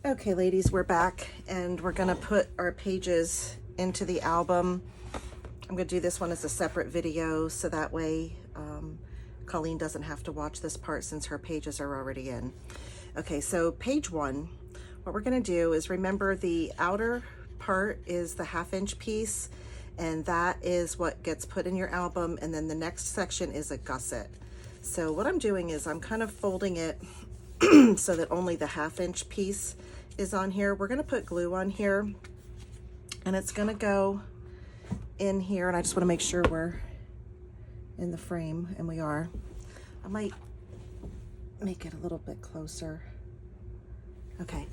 Okay, ladies, we're back and we're gonna put our pages into the album. I'm gonna do this one as a separate video so that way Colleen doesn't have to watch this part since her pages are already in. Okay, so page 1, what we're gonna do is remember the outer part is the 1/2 inch piece, and that is what gets put in your album, and then the next section is a gusset. So what I'm doing is I'm kind of folding it so that only the 1/2 inch piece is on here. We're gonna put glue on here and it's gonna go in here, and I just wanna make sure we're in the frame, and we are. I might make it a little bit closer. Okay.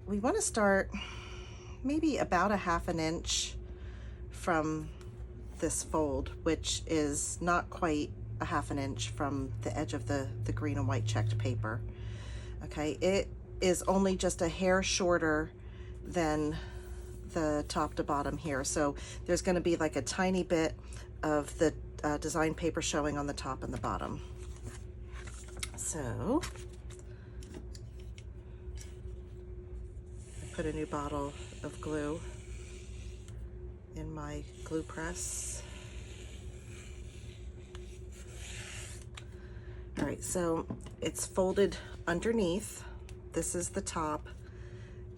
We wanna start maybe about a 1/2 inch from this fold, which is not quite a 1/2 inch from the edge of the green and white checked paper. Okay, it is only just a hair shorter than the top to bottom here. So there's going to be like a tiny bit of the design paper showing on the top and the bottom. So I put a new bottle of glue in my glue press. All right, so it's folded underneath. This is the top.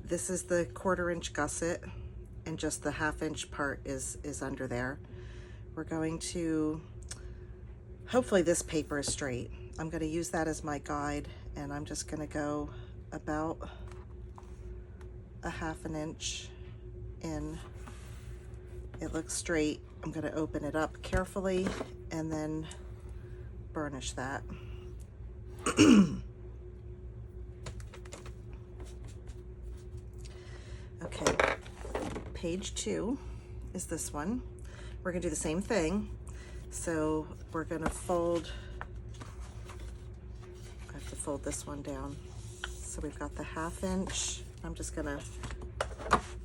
This is the 1/4 inch gusset, and just the 1/2 inch part is under there. We're going to, hopefully this paper is straight. I'm going to use that as my guide, and I'm just going to go about a 1/2 inch in. It looks straight. I'm going to open it up carefully and then burnish that. Okay, page 2 is this one. We're gonna do the same thing. So we're gonna fold, I have to fold this one down. So we've got the 1/2 inch. I'm just gonna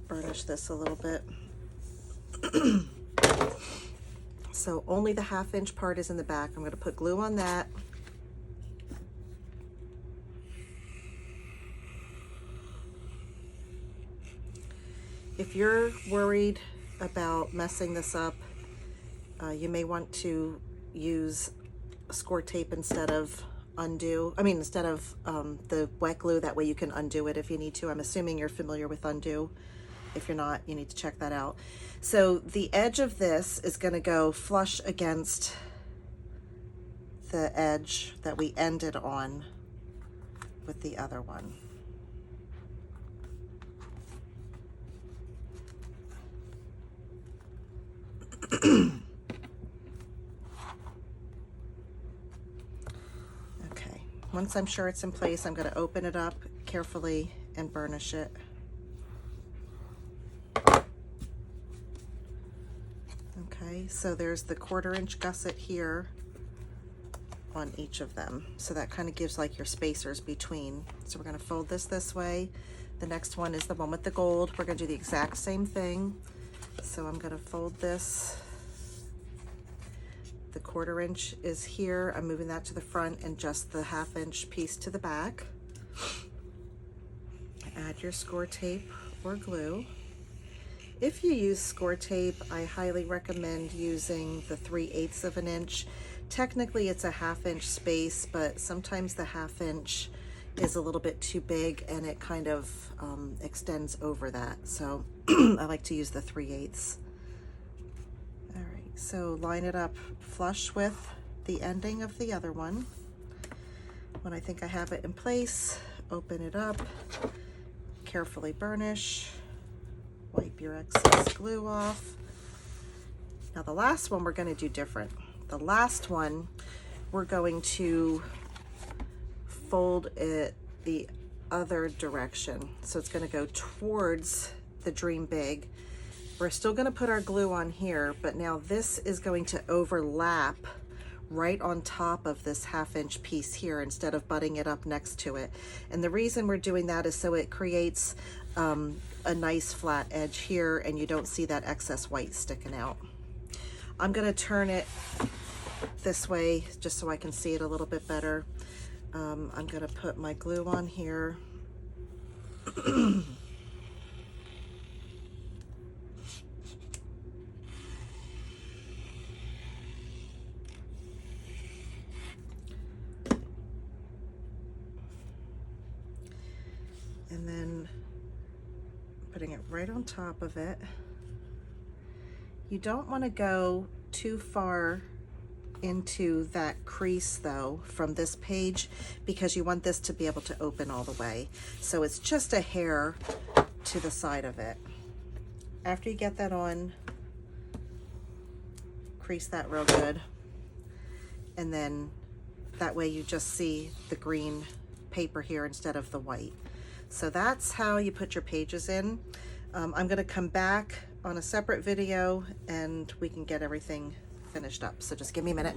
burnish this a little bit. So only the 1/2 inch part is in the back. I'm gonna put glue on that. If you're worried about messing this up, you may want to use score tape instead of the wet glue. That way you can undo it if you need to. I'm assuming you're familiar with undo. If you're not, you need to check that out. So the edge of this is going to go flush against the edge that we ended on with the other one. Okay, once I'm sure it's in place, I'm going to open it up carefully and burnish it. Okay, so there's the 1/4 inch gusset here on each of them. So that kind of gives like your spacers between. So we're going to fold this way. The next one is the one with the gold. We're going to do the exact same thing. So I'm going to fold this. The 1/4 inch is here. I'm moving that to the front and just the 1/2 inch piece to the back. Add your score tape or glue. If you use score tape, I highly recommend using the 3/8 of an inch. Technically it's a 1/2 inch space, but sometimes the 1/2 inch is a little bit too big and it kind of extends over that. So I like to use the 3/8. All right, so line it up flush with the ending of the other one. When I think I have it in place, open it up, carefully burnish, wipe your excess glue off. Now the last one we're going to do different. The last one we're going to fold it the other direction. So it's going to go towards the Dream Big. We're still going to put our glue on here, but now this is going to overlap right on top of this 1/2 inch piece here instead of butting it up next to it. And the reason we're doing that is so it creates a nice flat edge here and you don't see that excess white sticking out. I'm going to turn it this way just so I can see it a little bit better. I'm going to put my glue on here. And then putting it right on top of it. You don't want to go too far into that crease though from this page, because you want this to be able to open all the way. So it's just a hair to the side of it. After you get that on, crease that real good. And then that way you just see the green paper here instead of the white. So that's how you put your pages in. I'm going to come back on a separate video and we can get everything finished up. So just give me a minute.